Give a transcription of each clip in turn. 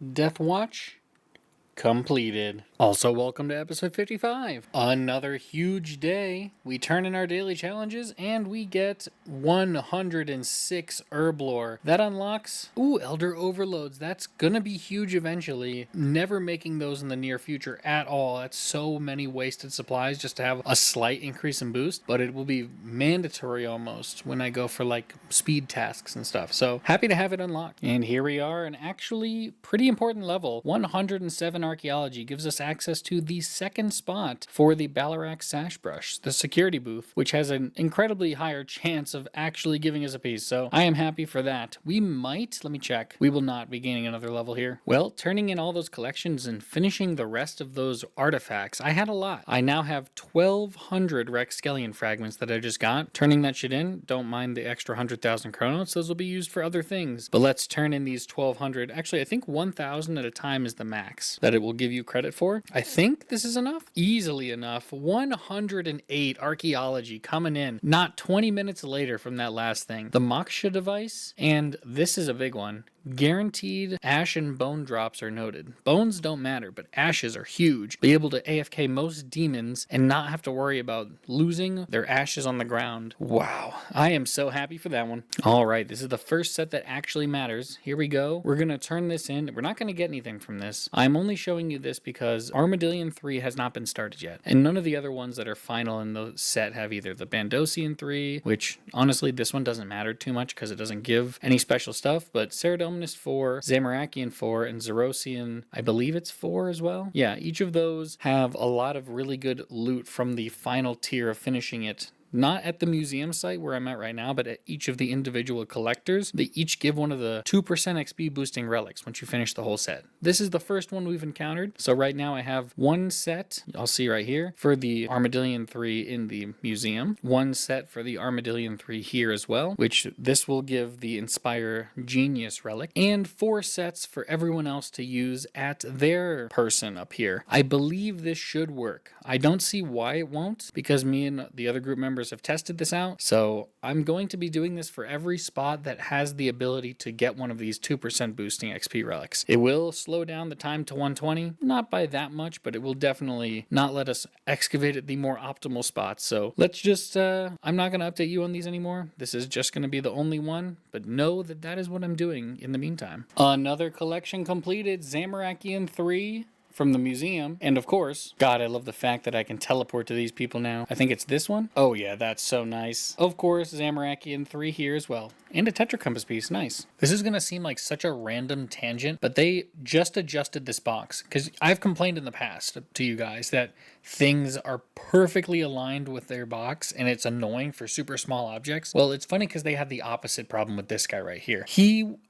Death Watch completed. Also, welcome to episode 55. Another huge day. We turn in our daily challenges and we get 106 herb lore. That unlocks, elder overloads. That's gonna be huge eventually. Never making those in the near future at all. That's so many wasted supplies just to have a slight increase in boost, but it will be mandatory almost when I go for like speed tasks and stuff. So happy to have it unlocked. And here we are, an actually pretty important level. 107 Archaeology gives us access to the second spot for the Ballarak Sash Brush, the security booth, which has an incredibly higher chance of actually giving us a piece. So I am happy for that. We might, let me check. We will not be gaining another level here. Well, turning in all those collections and finishing the rest of those artifacts, I had a lot. I now have 1,200 Rexskelion fragments that I just got. Turning that shit in, don't mind the extra 100,000 chronos. Those will be used for other things. But let's turn in these 1,200. Actually, I think 1,000 at a time is the max that it will give you credit for. I think this is enough. Easily enough. 108 Archaeology coming in not 20 minutes later from that last thing. The Moksha device, and this is a big one. Guaranteed ash and bone drops are noted. Bones don't matter, but ashes are huge. Be able to AFK most demons and not have to worry about losing their ashes on the ground. Wow. I am so happy for that one. All right, this is the first set that actually matters. Here we go. We're going to turn this in. We're not going to get anything from this. I'm only showing you this because Armadillion 3 has not been started yet. And none of the other ones that are final in the set have either the Bandosian 3, which honestly, this one doesn't matter too much because it doesn't give any special stuff, but Ceredominus 4, Zamorakian 4, and Zerosian, I believe it's 4 as well. Yeah, each of those have a lot of really good loot from the final tier of finishing it. Not at the museum site where I'm at right now, but at each of the individual collectors. They each give one of the 2% XP boosting relics once you finish the whole set. This is the first one we've encountered. So right now I have one set, I'll see right here, for the Armadillion 3 in the museum. One set for the Armadillion 3 here as well, which this will give the Inspire Genius relic. And 4 sets for everyone else to use at their person up here. I believe this should work. I don't see why it won't, because me and the other group members have tested this out, so I'm going to be doing this for every spot that has the ability to get one of these 2% boosting XP relics. It will slow down the time to 120, not by that much, but it will definitely not let us excavate at the more optimal spots. So let's just, I'm not going to update you on these anymore. This is just going to be the only one, but know that that is what I'm doing in the meantime. Another collection completed, Zamorakian 3. From the museum. And of course, God, I love the fact that I can teleport to these people now. I think it's this one. Oh yeah, that's so nice. Of course, Zamorakian 3 here as well. And a Tetra Compass piece, nice. This is gonna seem like such a random tangent, but they just adjusted this box. Because I've complained in the past to you guys that things are perfectly aligned with their box and it's annoying for super small objects. Well, it's funny because they had the opposite problem with this guy right here.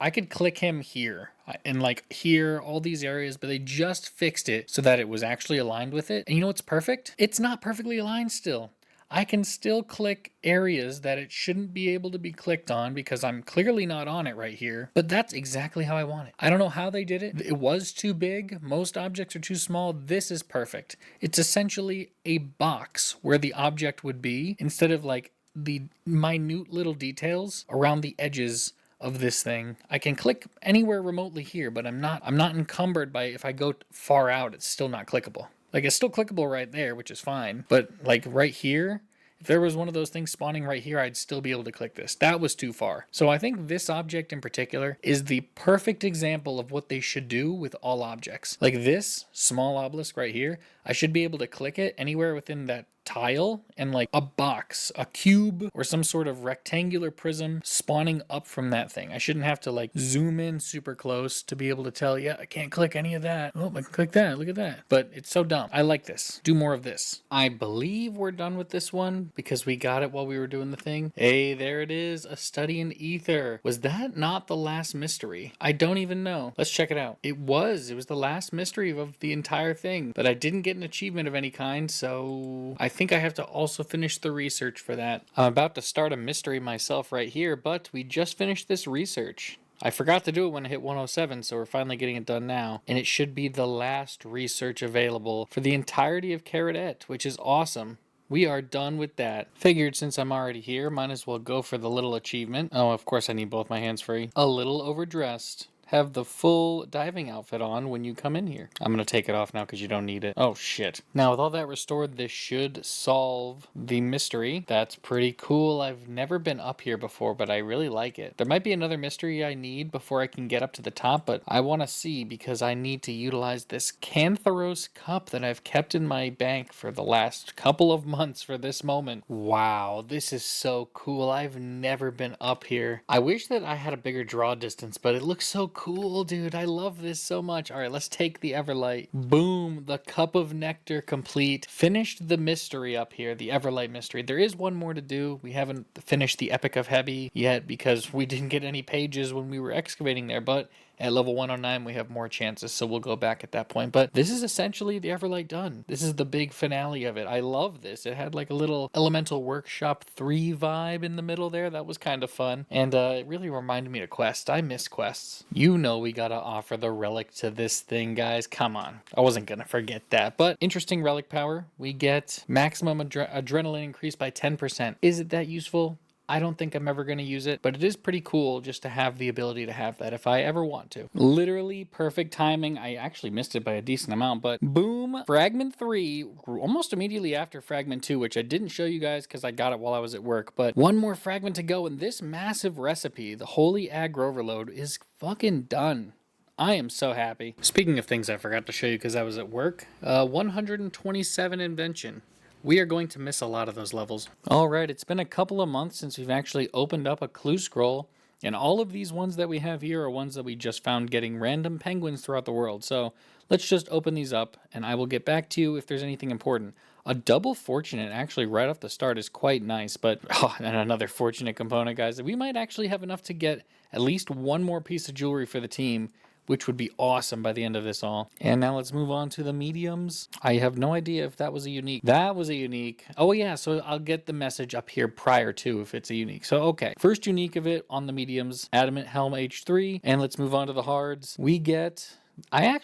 I could click him here and like here, all these areas, but they just fixed it so that it was actually aligned with it. And you know what's perfect? It's not perfectly aligned still. I can still click areas that it shouldn't be able to be clicked on because I'm clearly not on it right here, but that's exactly how I want it. I don't know how they did it. It was too big. Most objects are too small. This is perfect. It's essentially a box where the object would be instead of like the minute little details around the edges of this thing. I can click anywhere remotely here, but I'm not encumbered by if I go far out, it's still not clickable. Like it's still clickable right there, which is fine. But like right here, if there was one of those things spawning right here, I'd still be able to click this. That was too far. So I think this object in particular is the perfect example of what they should do with all objects. Like this small obelisk right here, I should be able to click it anywhere within that tile and like a box, a cube, or some sort of rectangular prism spawning up from that thing. I shouldn't have to like zoom in super close to be able to tell, yeah, I can't click any of that. Oh, I can click that. Look at that. But it's so dumb. I like this. Do more of this. I believe we're done with this one because we got it while we were doing the thing. Hey, there it is. A study in ether. Was that not the last mystery? I don't even know. Let's check it out. It was the last mystery of the entire thing, but I didn't get an achievement of any kind, so I think I have to also finish the research for that. I'm about to start a mystery myself right here, but we just finished this research. I forgot to do it when I hit 107, so we're finally getting it done now. And it should be the last research available for the entirety of Caradet, which is awesome. We are done with that. Figured since I'm already here, might as well go for the little achievement. Oh, of course I need both my hands free. A little overdressed. have the full diving outfit on when you come in here. I'm going to take it off now because you don't need it. Oh, shit. Now, with all that restored, this should solve the mystery. That's pretty cool. I've never been up here before, but I really like it. There might be another mystery I need before I can get up to the top, but I want to see because I need to utilize this Cantharos cup that I've kept in my bank for the last couple of months for this moment. Wow, this is so cool. I've never been up here. I wish that I had a bigger draw distance, but it looks so cool, dude. I love this so much. All right, let's take the Everlight. Boom, the cup of nectar complete. Finished the mystery up here, the Everlight mystery. There is one more to do. We haven't finished the Epic of Hebi yet because we didn't get any pages when we were excavating there, but at level 109, we have more chances, so we'll go back at that point. But this is essentially the Everlight done. This is the big finale of it. I love this. It had like a little Elemental Workshop 3 vibe in the middle there. That was kind of fun. And it really reminded me of quests. I miss quests. You know we gotta offer the relic to this thing, guys. Come on. I wasn't gonna forget that. But interesting relic power. We get maximum adrenaline increased by 10%. Is it that useful? I don't think I'm ever going to use it, but it is pretty cool just to have the ability to have that if I ever want to. Literally perfect timing. I actually missed it by a decent amount, but boom, Fragment 3, almost immediately after Fragment 2, which I didn't show you guys because I got it while I was at work, but one more fragment to go, and this massive recipe, the Holy Agro Overload, is fucking done. I am so happy. Speaking of things I forgot to show you because I was at work, 127 invention. We are going to miss a lot of those levels. All right, it's been a couple of months since we've actually opened up a clue scroll, and all of these ones that we have here are ones that we just found getting random penguins throughout the world. So let's just open these up, and I will get back to you if there's anything important. A double fortunate actually right off the start is quite nice, but and another fortunate component, guys. We might actually have enough to get at least one more piece of jewelry for the team, which would be awesome by the end of this all. And now let's move on to the mediums. I have no idea if that was a unique. That was a unique. Oh yeah, so I'll get the message up here prior to if it's a unique. So okay, first unique of it on the mediums, Adamant Helm H3. And let's move on to the hards. We get... I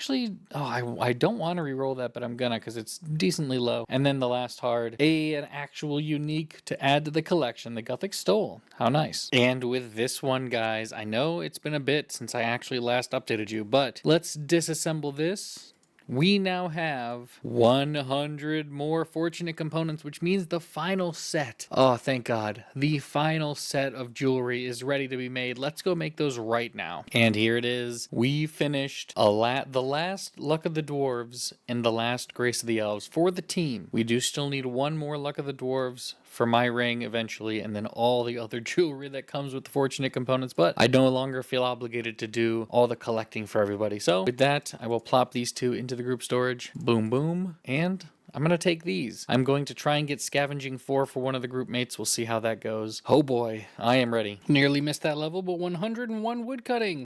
don't want to re-roll that, but I'm gonna because it's decently low. And then the last hard, an actual unique to add to the collection, the Gothic Stole. How nice. And with this one, guys, I know it's been a bit since I actually last updated you, but let's disassemble this. We now have 100 more fortunate components, which means the final set. Oh, thank God. The final set of jewelry is ready to be made. Let's go make those right now. And here it is. We finished the last Luck of the Dwarves and the last Grace of the Elves for the team. We do still need one more Luck of the Dwarves for my ring eventually, and then all the other jewelry that comes with the fortunate components, but I no longer feel obligated to do all the collecting for everybody. So with that, I will plop these two into the group storage. Boom, boom, and I'm going to take these. I'm going to try and get Scavenging 4 for one of the group mates. We'll see how that goes. Oh boy, I am ready. Nearly missed that level, but 101 woodcutting.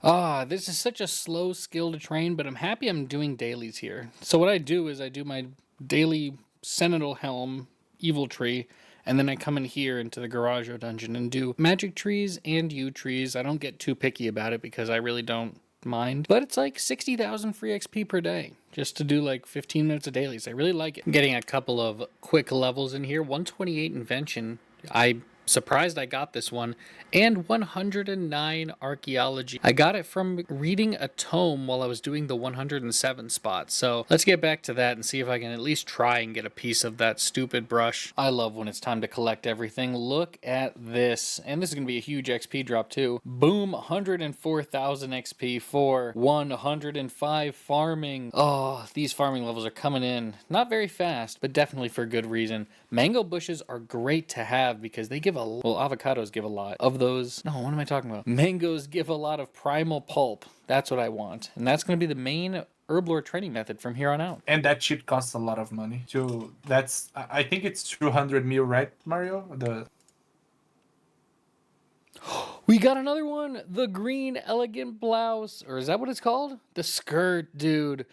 This is such a slow skill to train, but I'm happy I'm doing dailies here. So what I do is I do my daily Sentinel Helm Evil Tree, and then I come in here into the Garaggio dungeon and do magic trees and yew trees. I don't get too picky about it because I really don't mind. But it's like 60,000 free XP per day just to do like 15 minutes of dailies. I really like it. I'm getting a couple of quick levels in here. 128 invention. I'm surprised I got this one. And 109 archaeology. I got it from reading a tome while I was doing the 107 spot. So let's get back to that and see if I can at least try and get a piece of that stupid brush. I love when it's time to collect everything. Look at this. And this is going to be a huge XP drop too. Boom, 104,000 XP for 105 farming. Oh, these farming levels are coming in. Not very fast, but definitely for good reason. Mango bushes are great to have because they give avocados give a lot of those. No, what am I talking about? Mangoes give a lot of primal pulp. That's what I want. And that's going to be the main herblore training method from here on out. And that shit costs a lot of money. So that's, I think it's 200 mil, right, Mario? We got another one. The green elegant blouse. Or is that what it's called? The skirt, dude.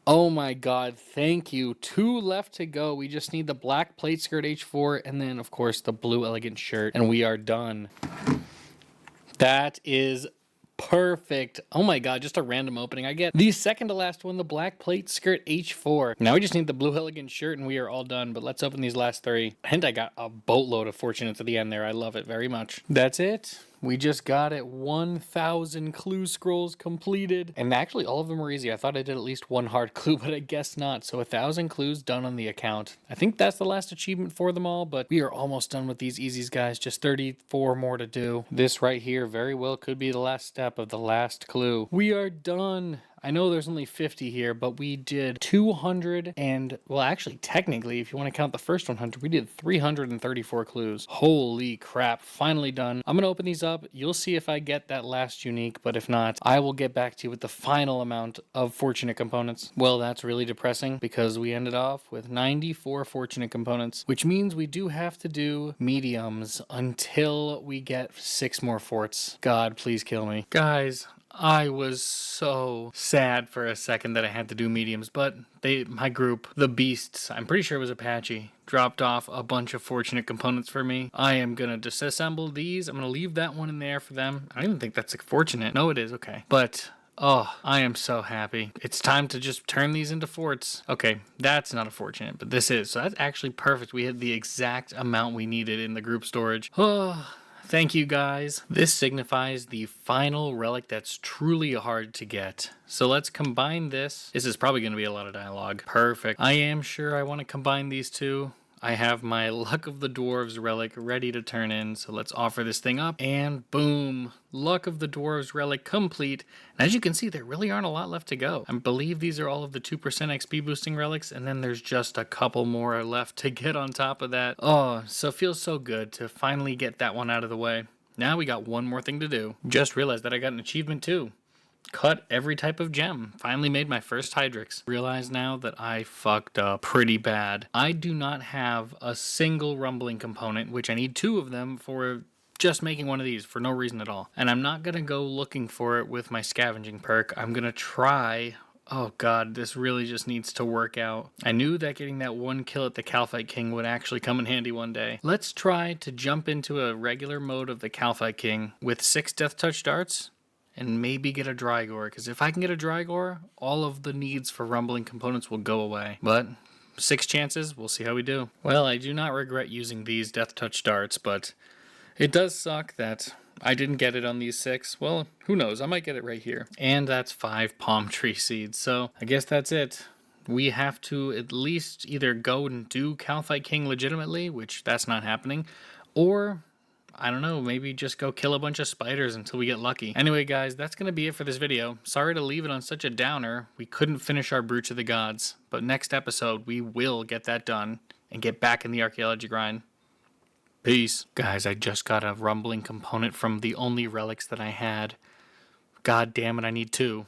Oh my God, thank you. 2 left to go. We just need the black plate skirt H4 and then, of course, the blue elegant shirt. And we are done. That is perfect. Oh my God, just a random opening. I get the second to last one, the black plate skirt H4. Now we just need the blue elegant shirt and we are all done. But let's open these last 3. And I got a boatload of fortunates at the end there. I love it very much. That's it. We just got it. 1,000 clue scrolls completed. And actually, all of them were easy. I thought I did at least one hard clue, but I guess not. So 1,000 clues done on the account. I think that's the last achievement for them all, but we are almost done with these easies, guys. Just 34 more to do. This right here very well could be the last step of the last clue. We are done. I know there's only 50 here, but we did 200 and, well, actually, technically, if you want to count the first 100, we did 334 clues. Holy crap, finally done. I'm going to open these up. You'll see if I get that last unique, but if not, I will get back to you with the final amount of fortunate components. Well, that's really depressing because we ended off with 94 fortunate components, which means we do have to do mediums until we get 6 more forts. God, please kill me. Guys, I was so sad for a second that I had to do mediums, but my group, the Beasts, I'm pretty sure it was Apache, dropped off a bunch of fortunate components for me. I am going to disassemble these. I'm going to leave that one in there for them. I don't even think that's fortunate. No, it is. Okay. But oh, I am so happy. It's time to just turn these into forts. Okay, that's not a fortunate, but this is. So that's actually perfect. We had the exact amount we needed in the group storage. Oh, thank you, guys. This signifies the final relic that's truly hard to get. So let's combine this. This is probably going to be a lot of dialogue. Perfect. I am sure I want to combine these two. I have my Luck of the Dwarves relic ready to turn in, so let's offer this thing up, and boom, Luck of the Dwarves relic complete. And as you can see, there really aren't a lot left to go. I believe these are all of the 2% XP boosting relics, and then there's just a couple more left to get on top of that. Oh, so it feels so good to finally get that one out of the way. Now we got one more thing to do. Just realized that I got an achievement too. Cut every type of gem. Finally made my first Hydrix. Realize now that I fucked up pretty bad. I do not have a single rumbling component, which I need 2 of them for just making one of these for no reason at all. And I'm not going to go looking for it with my scavenging perk. I'm going to try... Oh god, this really just needs to work out. I knew that getting that 1 kill at the Calphite King would actually come in handy one day. Let's try to jump into a regular mode of the Calphite King with 6 Death Touch darts. And maybe get a Drygore, because if I can get a Drygore, all of the needs for rumbling components will go away. But 6 chances, we'll see how we do. Well, I do not regret using these Death Touch darts, but it does suck that I didn't get it on these 6. Well, who knows, I might get it right here. And that's 5 palm tree seeds, so I guess that's it. We have to at least either go and do Calphite King legitimately, which that's not happening, or... I don't know, maybe just go kill a bunch of spiders until we get lucky. Anyway, guys, that's going to be it for this video. Sorry to leave it on such a downer. We couldn't finish our Brooch of the Gods, but next episode, we will get that done and get back in the archaeology grind. Peace. Guys, I just got a rumbling component from the only relics that I had. God damn it, I need 2.